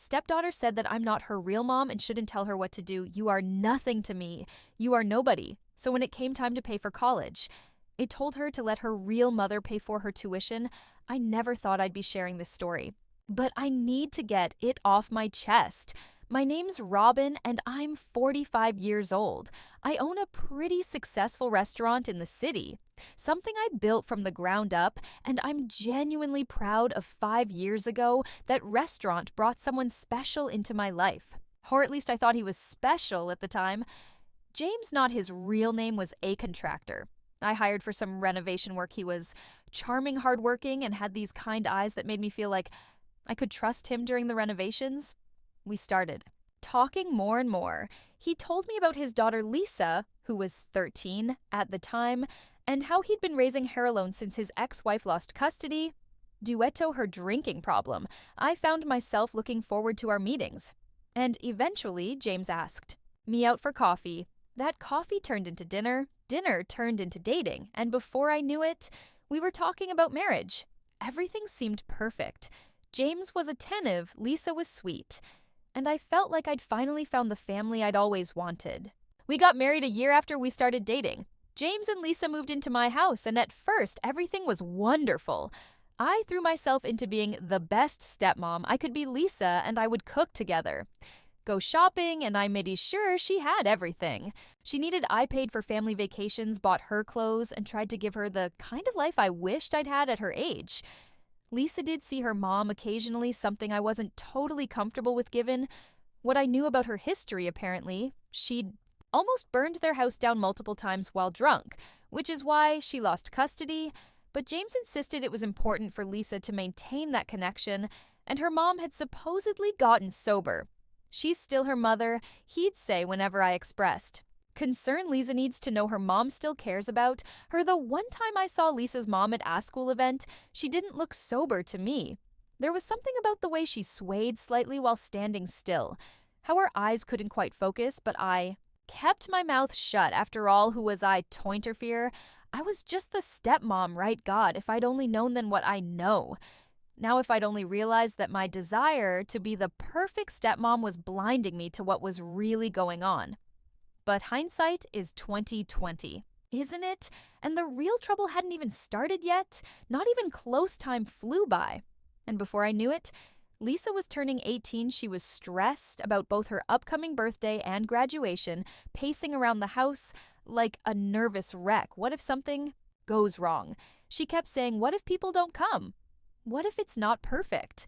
Stepdaughter said that I'm not her real mom and shouldn't tell her what to do. You are nothing to me. You are nobody. So when it came time to pay for college, it told her to let her real mother pay for her tuition. I never thought I'd be sharing this story. But I need to get it off my chest. My name's Robin, and I'm 45 years old. I own a pretty successful restaurant in the city, something I built from the ground up, and I'm genuinely proud of 5 years ago that restaurant brought someone special into my life. Or at least I thought he was special at the time. James, not his real name, was a contractor. I hired for some renovation work. He was charming, hardworking, and had these kind eyes that made me feel like I could trust him during the renovations. We started talking more and more. He told me about his daughter Lisa, who was 13 at the time, and how he'd been raising her alone since his ex-wife lost custody. Duetto her drinking problem. I found myself looking forward to our meetings. And eventually, James asked me out for coffee. That coffee turned into dinner. Dinner turned into dating. And before I knew it, we were talking about marriage. Everything seemed perfect. James was attentive. Lisa was sweet. And I felt like I'd finally found the family I'd always wanted. We got married a year after we started dating. James and Lisa moved into my house, and at first, everything was wonderful. I threw myself into being the best stepmom. I could be Lisa, and I would cook together. Go shopping, and I made sure she had everything. She needed I paid for family vacations, bought her clothes, and tried to give her the kind of life I wished I'd had at her age. Lisa did see her mom occasionally, something I wasn't totally comfortable with given what I knew about her history, apparently. She'd almost burned their house down multiple times while drunk, which is why she lost custody. But James insisted it was important for Lisa to maintain that connection, and her mom had supposedly gotten sober. She's still her mother, he'd say whenever I expressed concern Lisa needs to know her mom still cares about her. The one time I saw Lisa's mom at a school event, she didn't look sober to me. There was something about the way she swayed slightly while standing still, how her eyes couldn't quite focus, but I kept my mouth shut. After all, who was I to interfere? I was just the stepmom, right? God, if I'd only known then what I know. Now if I'd only realized that my desire to be the perfect stepmom was blinding me to what was really going on. But hindsight is 20/20, isn't it? And the real trouble hadn't even started yet. Not even close time flew by. And before I knew it, Lisa was turning 18. She was stressed about both her upcoming birthday and graduation, pacing around the house like a nervous wreck. What if something goes wrong? She kept saying, what if people don't come? What if it's not perfect?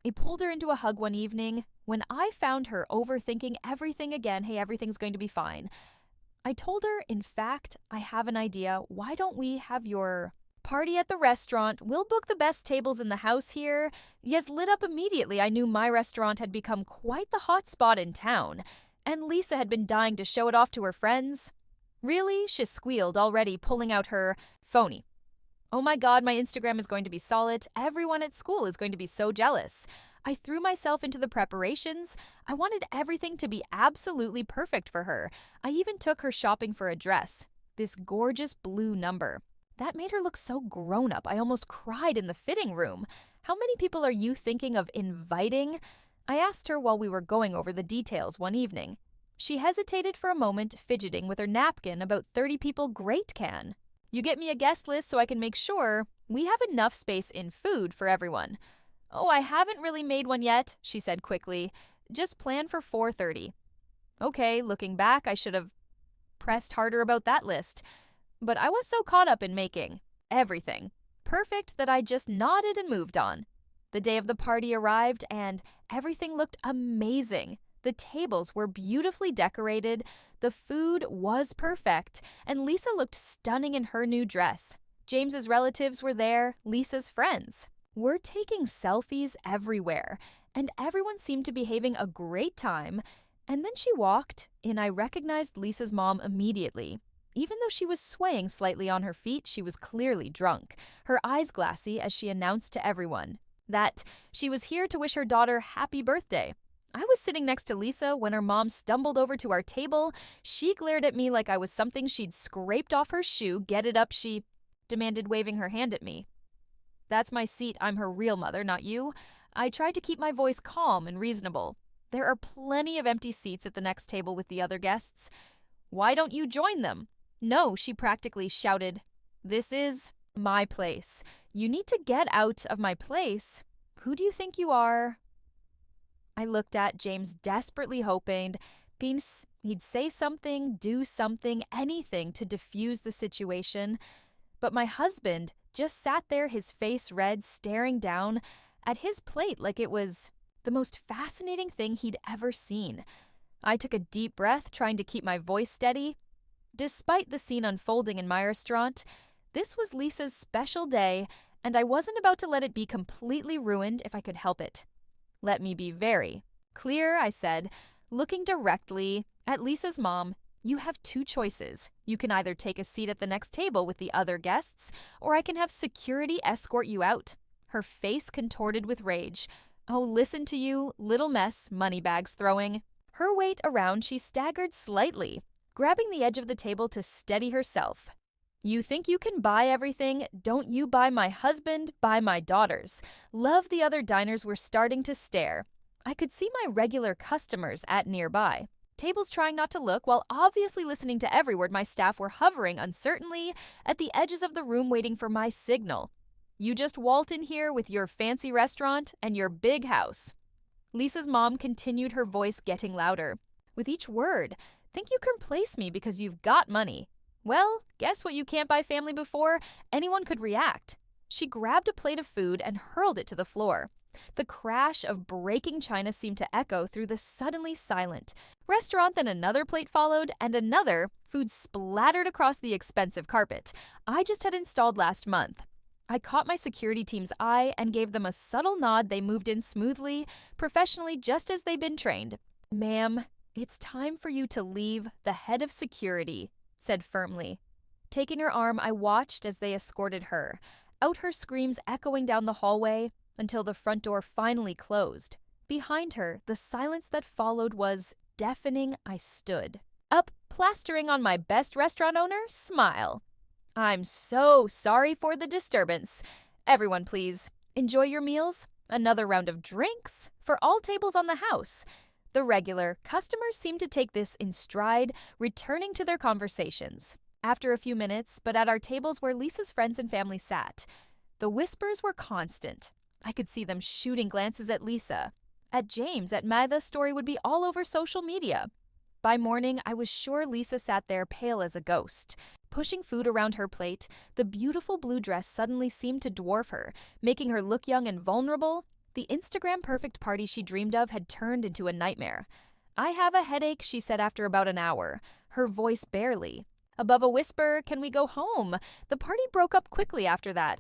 I pulled her into a hug one evening when I found her overthinking everything again. Hey, everything's going to be fine. I told her, in fact, I have an idea. Why don't we have your party at the restaurant? We'll book the best tables in the house here. Yes, lit up immediately. I knew my restaurant had become quite the hot spot in town, and Lisa had been dying to show it off to her friends. Really? She squealed, already pulling out her phony. Oh my God, my Instagram is going to be solid. Everyone at school is going to be so jealous. I threw myself into the preparations. I wanted everything to be absolutely perfect for her. I even took her shopping for a dress, this gorgeous blue number. That made her look so grown up. I almost cried in the fitting room. How many people are you thinking of inviting? I asked her while we were going over the details one evening. She hesitated for a moment, fidgeting with her napkin. About 30 people, great can. You get me a guest list so I can make sure we have enough space in food for everyone. Oh, I haven't really made one yet, she said quickly. Just plan for 4:30. Okay, looking back, I should have pressed harder about that list. But I was so caught up in making everything perfect that I just nodded and moved on. The day of the party arrived and everything looked amazing. The tables were beautifully decorated, the food was perfect, and Lisa looked stunning in her new dress. James's relatives were there, Lisa's friends. We're taking selfies everywhere, and everyone seemed to be having a great time. And then she walked, and I recognized Lisa's mom immediately. Even though she was swaying slightly on her feet, she was clearly drunk, her eyes glassy as she announced to everyone that she was here to wish her daughter happy birthday. I was sitting next to Lisa when her mom stumbled over to our table. She glared at me like I was something she'd scraped off her shoe. Get it up, she demanded, waving her hand at me. That's my seat. I'm her real mother, not you. I tried to keep my voice calm and reasonable. There are plenty of empty seats at the next table with the other guests. Why don't you join them? No, she practically shouted. This is my place. You need to get out of my place. Who do you think you are? I looked at James, desperately hoping he'd say something, do something, anything to diffuse the situation. But my husband just sat there, his face red, staring down at his plate like it was the most fascinating thing he'd ever seen. I took a deep breath, trying to keep my voice steady. Despite the scene unfolding in my restaurant, this was Lisa's special day, and I wasn't about to let it be completely ruined if I could help it. Let me be very clear, I said, looking directly at Lisa's mom. You have two choices. You can either take a seat at the next table with the other guests, or I can have security escort you out. Her face contorted with rage. Oh, listen to you, little mess, moneybags throwing. Her weight around, she staggered slightly, grabbing the edge of the table to steady herself. You think you can buy everything? Don't you buy my husband, buy my daughters. Love the other diners were starting to stare. I could see my regular customers at nearby. Tables trying not to look while obviously listening to every word. My staff were hovering uncertainly at the edges of the room waiting for my signal. You just waltz in here with your fancy restaurant and your big house. Lisa's mom continued, her voice getting louder. With each word, think you can place me because you've got money. Well, guess what you can't buy family before anyone could react. She grabbed a plate of food and hurled it to the floor. The crash of breaking china seemed to echo through the suddenly silent restaurant. Then another plate followed, and another. Food splattered across the expensive carpet I just had installed last month. I caught my security team's eye and gave them a subtle nod. They moved in smoothly, professionally, just as they'd been trained. Ma'am, it's time for you to leave, the head of security said firmly. Taking her arm, I watched as they escorted her, out, her screams echoing down the hallway until the front door finally closed. Behind her, the silence that followed was deafening. I stood up, plastering on my best restaurant owner smile. I'm so sorry for the disturbance. Everyone, please, enjoy your meals. Another round of drinks for all tables on the house. The regular customers seemed to take this in stride, returning to their conversations. After a few minutes, but at our tables where Lisa's friends and family sat, the whispers were constant. I could see them shooting glances at Lisa, at James, at Mai. The story would be all over social media. By morning, I was sure Lisa sat there pale as a ghost. Pushing food around her plate, the beautiful blue dress suddenly seemed to dwarf her, making her look young and vulnerable. The Instagram-perfect party she dreamed of had turned into a nightmare. I have a headache, she said after about an hour, her voice barely. Above a whisper, can we go home? The party broke up quickly after that.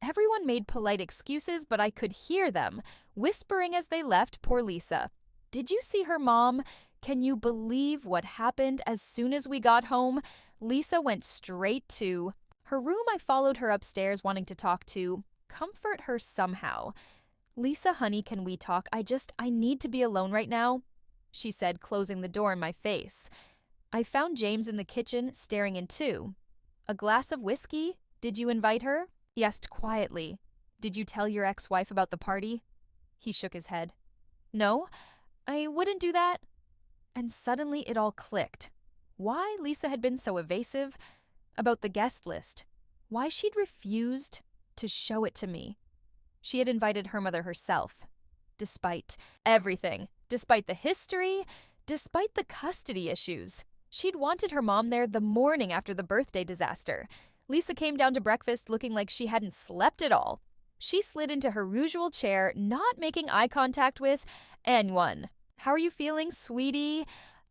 Everyone made polite excuses, but I could hear them, whispering as they left. Poor Lisa. Did you see her mom? Can you believe what happened as soon as we got home? Lisa went straight to her room. I followed her upstairs, wanting to comfort her somehow. Lisa, honey, can we talk? I need to be alone right now, she said, closing the door in my face. I found James in the kitchen, staring in too. A glass of whiskey? Did you invite her? He asked quietly. Did you tell your ex-wife about the party? He shook his head. No, I wouldn't do that. And suddenly it all clicked. Why Lisa had been so evasive about the guest list. Why she'd refused to show it to me. She had invited her mother herself. Despite everything, despite the history, despite the custody issues, she'd wanted her mom there the morning after the birthday disaster. Lisa came down to breakfast looking like she hadn't slept at all. She slid into her usual chair, not making eye contact with anyone. How are you feeling, sweetie?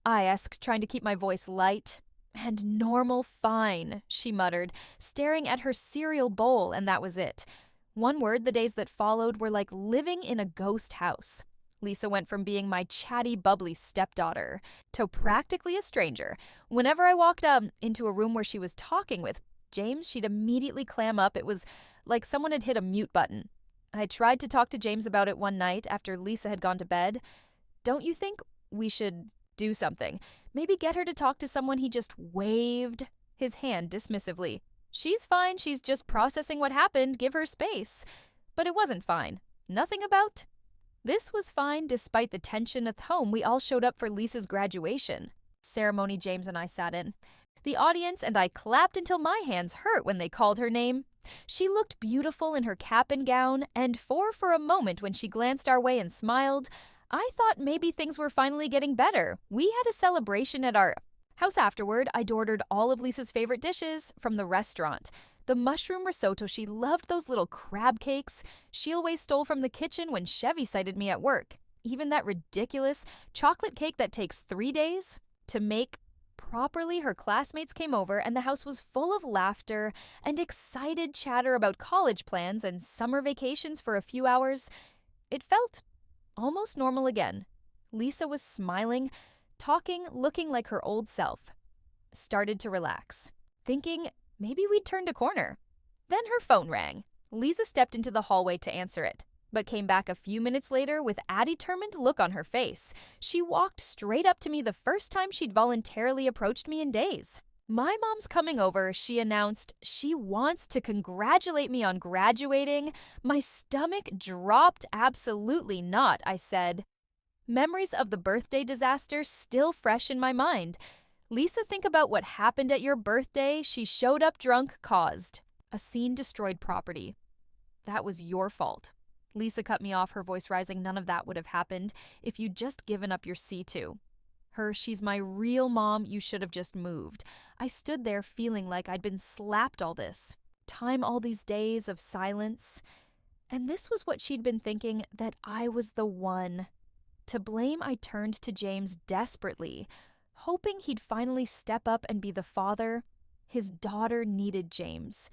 I asked, trying to keep my voice light. And normal, fine, she muttered, staring at her cereal bowl, and that was it. One word, the days that followed were like living in a ghost house. Lisa went from being my chatty, bubbly stepdaughter to practically a stranger. Whenever I walked into a room where she was talking with James, she'd immediately clam up. It was like someone had hit a mute button. I tried to talk to James about it one night after Lisa had gone to bed. Don't you think we should do something? Maybe get her to talk to someone? He just waved his hand dismissively. She's fine, she's just processing what happened, give her space. But it wasn't fine. Nothing about This was fine despite the tension at home. We all showed up for Lisa's graduation ceremony James and I sat in. The audience and I clapped until my hands hurt when they called her name. She looked beautiful in her cap and gown, and for a moment when she glanced our way and smiled, I thought maybe things were finally getting better. We had a celebration at our house afterward. I'd ordered all of Lisa's favorite dishes from the restaurant. The mushroom risotto, she loved those little crab cakes she always stole from the kitchen when Chevy cited me at work. Even that ridiculous chocolate cake that takes 3 days to make properly. Her classmates came over and the house was full of laughter and excited chatter about college plans and summer vacations for a few hours. It felt almost normal again. Lisa was smiling, talking, looking like her old self. Started to relax, thinking maybe we'd turned a corner. Then her phone rang. Lisa stepped into the hallway to answer it, but came back a few minutes later with a determined look on her face. She walked straight up to me the first time she'd voluntarily approached me in days. My mom's coming over, she announced. She wants to congratulate me on graduating. My stomach dropped. Absolutely not, I said. Memories of the birthday disaster still fresh in my mind. Lisa, think about what happened at your birthday. She showed up drunk, caused a scene, destroyed property. That was your fault. Lisa cut me off, her voice rising. None of that would have happened if you'd just given up your C2. She's my real mom. You should have just moved. I stood there feeling like I'd been slapped all this time, all these days of silence. And this was what she'd been thinking, that I was the one. To blame, I turned to James desperately, hoping he'd finally step up and be the father. His daughter needed James.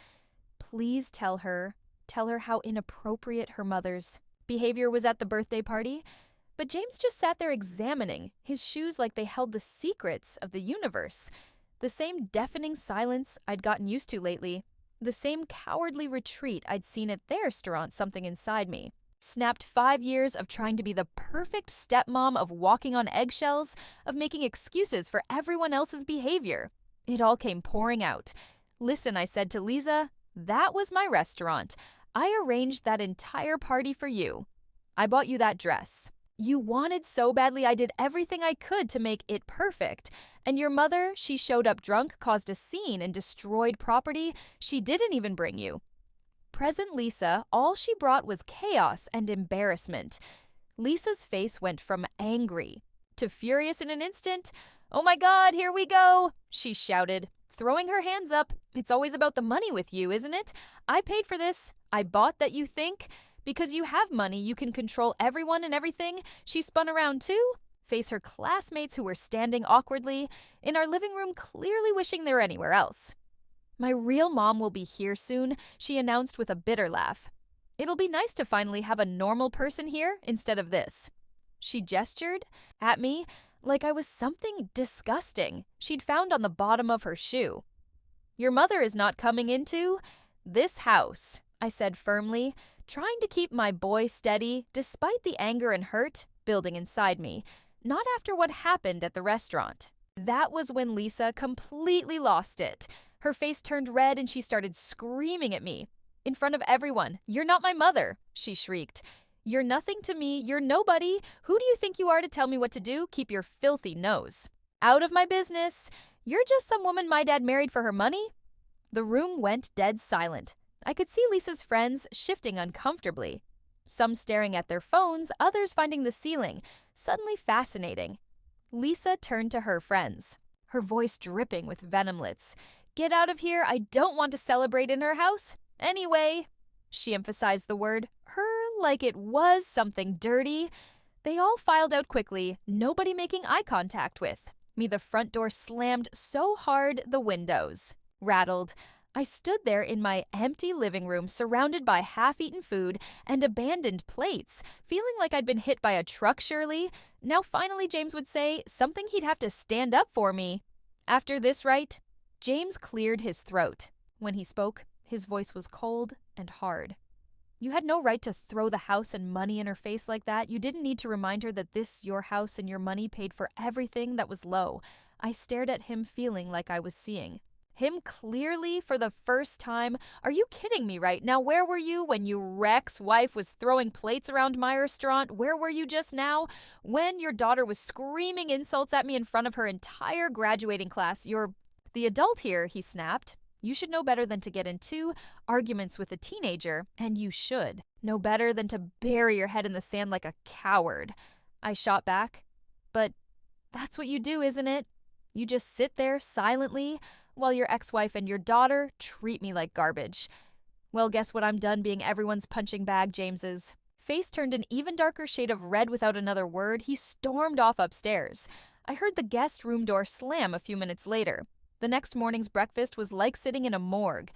Please tell her how inappropriate her mother's behavior was at the birthday party. But James just sat there examining his shoes like they held the secrets of the universe. The same deafening silence I'd gotten used to lately. The same cowardly retreat I'd seen at their restaurant. Something inside me snapped. 5 years of trying to be the perfect stepmom, of walking on eggshells, of making excuses for everyone else's behavior. It all came pouring out. Listen, I said to Lisa, that was my restaurant. I arranged that entire party for you. I bought you that dress. You wanted so badly. I did everything I could to make it perfect. And your mother, she showed up drunk, caused a scene, and destroyed property she didn't even bring you. Present Lisa, all she brought was chaos and embarrassment. Lisa's face went from angry to furious in an instant. Oh my God, here we go, she shouted, throwing her hands up. It's always about the money with you, isn't it? I paid for this. I bought that you think. Because you have money, you can control everyone and everything. She spun around too, face her classmates who were standing awkwardly in our living room, clearly wishing they were anywhere else. My real mom will be here soon, she announced with a bitter laugh. It'll be nice to finally have a normal person here instead of this. She gestured at me like I was something disgusting she'd found on the bottom of her shoe. Your mother is not coming into this house, I said firmly, trying to keep my boy steady despite the anger and hurt building inside me. Not after what happened at the restaurant. That was when Lisa completely lost it. Her face turned red and she started screaming at me. In front of everyone, "You're not my mother," she shrieked. "You're nothing to me. You're nobody. Who do you think you are to tell me what to do? Keep your filthy nose out of my business. You're just some woman my dad married for her money." The room went dead silent. I could see Lisa's friends shifting uncomfortably. Some staring at their phones, others finding the ceiling suddenly fascinating. Lisa turned to her friends, her voice dripping with venomlets. "Get out of here. I don't want to celebrate in her house. Anyway," she emphasized the word, her like it was something dirty. They all filed out quickly, nobody making eye contact with me. The front door slammed so hard the windows rattled. I stood there in my empty living room, surrounded by half-eaten food and abandoned plates, feeling like I'd been hit by a truck surely. Now finally James would say something, he'd have to stand up for me. After this, right? James cleared his throat. When he spoke, his voice was cold and hard. "You had no right to throw the house and money in her face like that. You didn't need to remind her that this, your house and your money paid for everything that was low." I stared at him, feeling like I was seeing Him clearly for the first time. Are you kidding me right now? Where were you when your ex-wife was throwing plates around my restaurant? Where were you just now? When your daughter was screaming insults at me in front of her entire graduating class? You're the adult here, he snapped. You should know better than to get into arguments with a teenager, and you should know better than to bury your head in the sand like a coward. I shot back. But that's what you do, isn't it? You just sit there silently while your ex-wife and your daughter treat me like garbage. Well, guess what? I'm done being everyone's punching bag, James's. Face turned an even darker shade of red without another word. He stormed off upstairs. I heard the guest room door slam a few minutes later. The next morning's breakfast was like sitting in a morgue.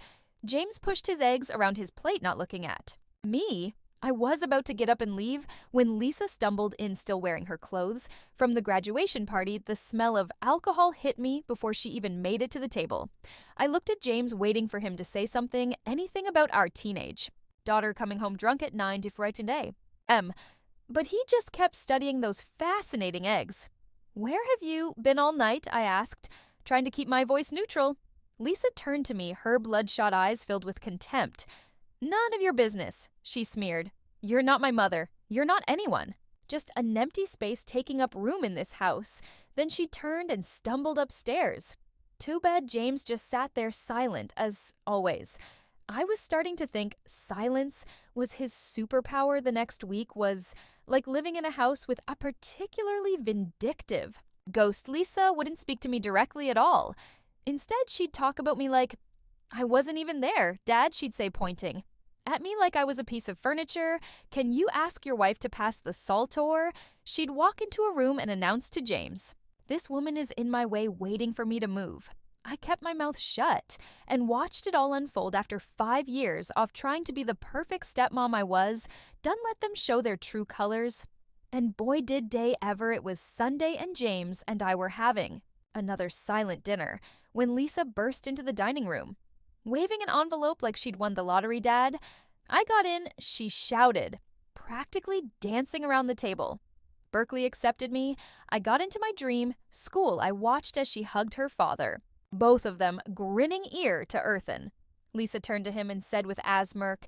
James pushed his eggs around his plate, not looking at me. I was about to get up and leave when Lisa stumbled in, still wearing her clothes. From the graduation party, the smell of alcohol hit me before she even made it to the table. I looked at James, waiting for him to say something, anything about our teenage daughter coming home drunk at 9 to frighten day. But he just kept studying those fascinating eggs. Where have you been all night? I asked, trying to keep my voice neutral. Lisa turned to me, her bloodshot eyes filled with contempt. None of your business, she smeared. You're not my mother. You're not anyone. Just an empty space taking up room in this house. Then she turned and stumbled upstairs. Too bad James just sat there silent, as always. I was starting to think silence was his superpower the next week, was like living in a house with a particularly vindictive ghost. Lisa wouldn't speak to me directly at all. Instead, she'd talk about me like I wasn't even there. Dad, she'd say, pointing at me like I was a piece of furniture. Can you ask your wife to pass the saltor? She'd walk into a room and announce to James, this woman is in my way, waiting for me to move. I kept my mouth shut and watched it all unfold. After 5 years of trying to be the perfect stepmom I was, done let them show their true colors. And boy did day ever, it was Sunday and James and I were having another silent dinner when Lisa burst into the dining room. Waving an envelope like she'd won the lottery, Dad. I got in, she shouted, practically dancing around the table. Berkeley accepted me. I got into my dream. School, I watched as she hugged her father. Both of them grinning ear to earthen. Lisa turned to him and said with a smirk,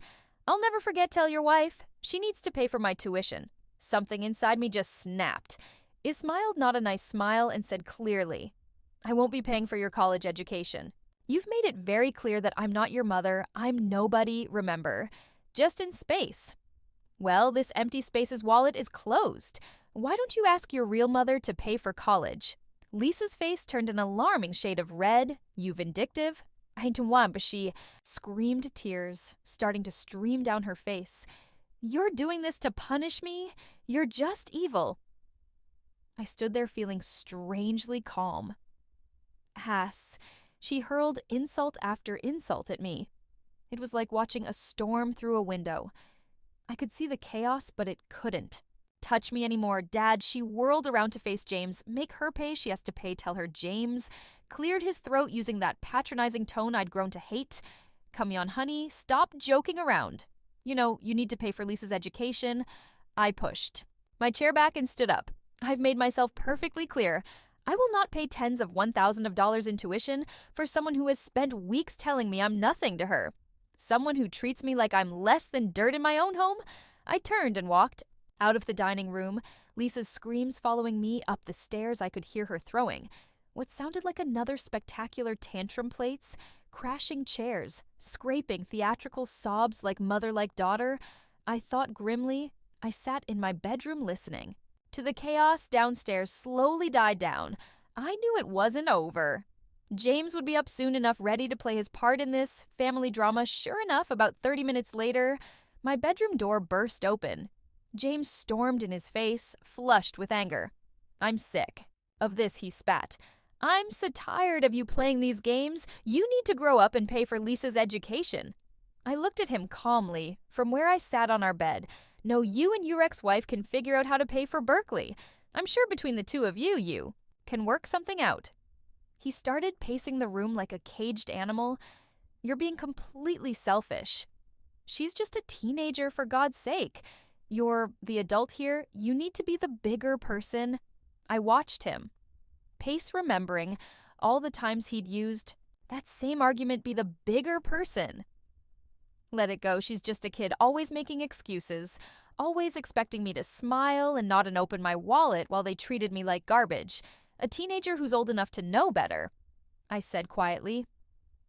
I'll never forget, tell your wife. She needs to pay for my tuition. Something inside me just snapped. I smiled not a nice smile and said clearly, I won't be paying for your college education. You've made it very clear that I'm not your mother. I'm nobody, remember. Just in space. Well, this empty space's wallet is closed. Why don't you ask your real mother to pay for college? Lisa's face turned an alarming shade of red. You vindictive? I don't want, but she screamed, tears starting to stream down her face. You're doing this to punish me? You're just evil. I stood there feeling strangely calm. Ass. She hurled insult after insult at me. It was like watching a storm through a window. I could see the chaos, but it couldn't touch me anymore. Dad, she whirled around to face James. Make her pay, she has to pay, tell her. James cleared his throat using that patronizing tone I'd grown to hate. Come on, honey, stop joking around. You know, you need to pay for Lisa's education. I pushed my chair back and stood up. I've made myself perfectly clear. I will not pay tens of $1,000 in tuition for someone who has spent weeks telling me I'm nothing to her. Someone who treats me like I'm less than dirt in my own home. I turned and walked out of the dining room, Lisa's screams following me up the stairs. I could hear her throwing what sounded like another spectacular tantrum, plates, crashing chairs, scraping theatrical sobs like mother like daughter. I thought grimly. I sat in my bedroom listening to the chaos downstairs slowly died down. I knew it wasn't over. James would be up soon enough, ready to play his part in this family drama. Sure enough, about 30 minutes later, my bedroom door burst open. James stormed in his face, flushed with anger. I'm sick of this, he spat. I'm so tired of you playing these games. You need to grow up and pay for Lisa's education. I looked at him calmly from where I sat on our bed. No, you and your ex-wife can figure out how to pay for Berkeley. I'm sure between the two of you, you can work something out. He started pacing the room like a caged animal. You're being completely selfish. She's just a teenager, for God's sake. You're the adult here. You need to be the bigger person. I watched him pace, remembering all the times he'd used that same argument be the bigger person. Let it go, she's just a kid, always making excuses, always expecting me to smile and not open my wallet while they treated me like garbage. A teenager who's old enough to know better, I said quietly.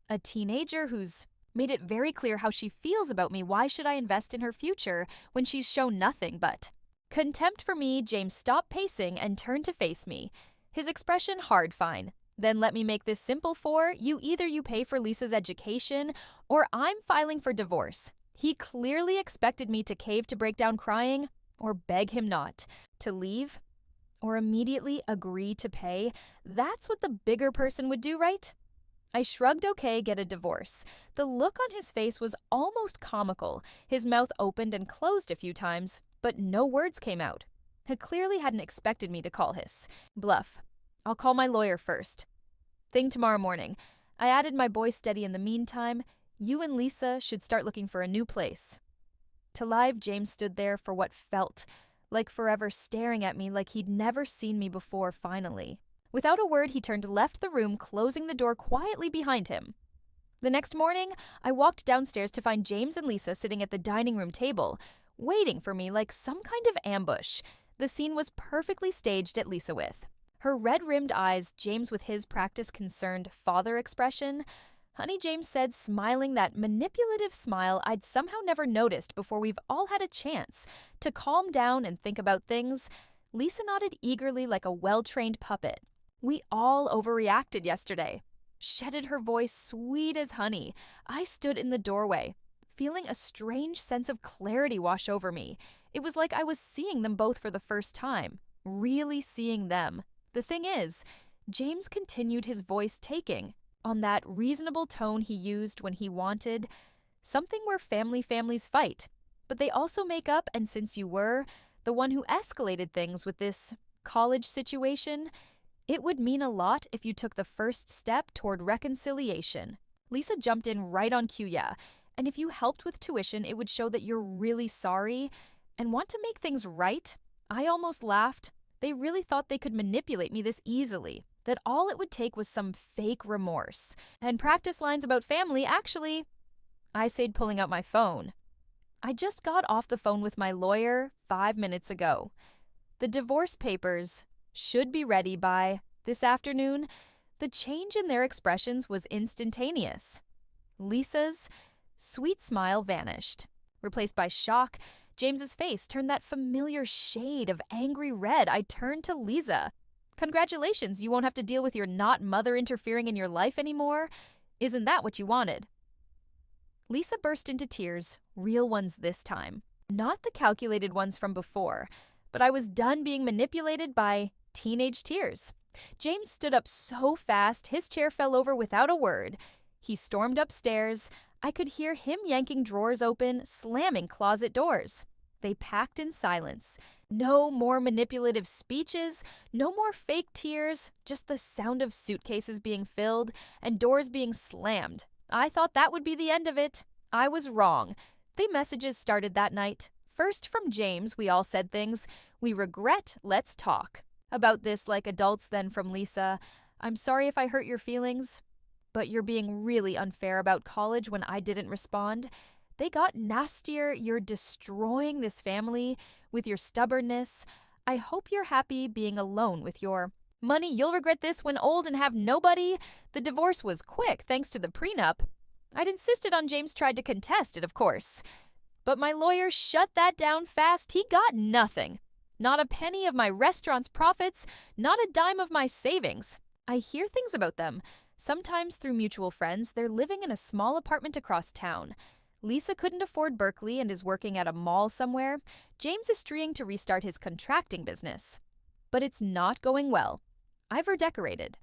A teenager who's made it very clear how she feels about me. Why should I invest in her future when she's shown nothing but contempt for me? James stopped pacing and turned to face me, his expression hard. Fine. Then let me make this simple for you. Either you pay for Lisa's education or I'm filing for divorce. He clearly expected me to cave, to break down crying, or beg him not, to leave, or immediately agree to pay. That's what the bigger person would do, right? I shrugged. Okay, get a divorce. The look on his face was almost comical. His mouth opened and closed a few times, but no words came out. He clearly hadn't expected me to call his bluff. I'll call my lawyer first. Thing tomorrow morning. I added my boy steady in the meantime. You and Lisa should start looking for a new place. To live, James stood there for what felt like forever, staring at me like he'd never seen me before. Finally, without a word, he turned, left the room, closing the door quietly behind him. The next morning, I walked downstairs to find James and Lisa sitting at the dining room table, waiting for me like some kind of ambush. The scene was perfectly staged at Lisa with her red-rimmed eyes, James with his practice-concerned father expression. Honey, James said, smiling that manipulative smile I'd somehow never noticed before. We've all had a chance to calm down and think about things. Lisa nodded eagerly like a well-trained puppet. We all overreacted yesterday. Shedded her voice, sweet as honey. I stood in the doorway, feeling a strange sense of clarity wash over me. It was like I was seeing them both for the first time, really seeing them. The thing is, James continued, his voice taking on that reasonable tone he used when he wanted something, where families fight, but they also make up. And since you were the one who escalated things with this college situation, it would mean a lot if you took the first step toward reconciliation. Lisa jumped in right on cue. Yeah, and if you helped with tuition, it would show that you're really sorry and want to make things right. I almost laughed. They really thought they could manipulate me this easily, that all it would take was some fake remorse and practice lines about family. Actually, I said, pulling out my phone. I just got off the phone with my lawyer 5 minutes ago. The divorce papers should be ready by this afternoon. The change in their expressions was instantaneous. Lisa's sweet smile vanished, replaced by shock. James's face turned that familiar shade of angry red. I turned to Lisa. Congratulations, you won't have to deal with your not mother interfering in your life anymore. Isn't that what you wanted? Lisa burst into tears, real ones this time. Not the calculated ones from before, but I was done being manipulated by teenage tears. James stood up so fast, his chair fell over without a word. He stormed upstairs. I could hear him yanking drawers open, slamming closet doors. They packed in silence. No more manipulative speeches, no more fake tears, just the sound of suitcases being filled and doors being slammed. I thought that would be the end of it. I was wrong. The messages started that night. First from James, we all said things. We regret, let's talk about this like adults. Then from Lisa, I'm sorry if I hurt your feelings, but you're being really unfair about college when I didn't respond. They got nastier. You're destroying this family with your stubbornness. I hope you're happy being alone with your money. You'll regret this when old and have nobody. The divorce was quick thanks to the prenup. I'd insisted on. James tried to contest it, of course, but my lawyer shut that down fast. He got nothing. Not a penny of my restaurant's profits, not a dime of my savings. I hear things about them. Sometimes through mutual friends, they're living in a small apartment across town. Lisa couldn't afford Berkeley and is working at a mall somewhere. James is trying to restart his contracting business, but it's not going well. I've redecorated.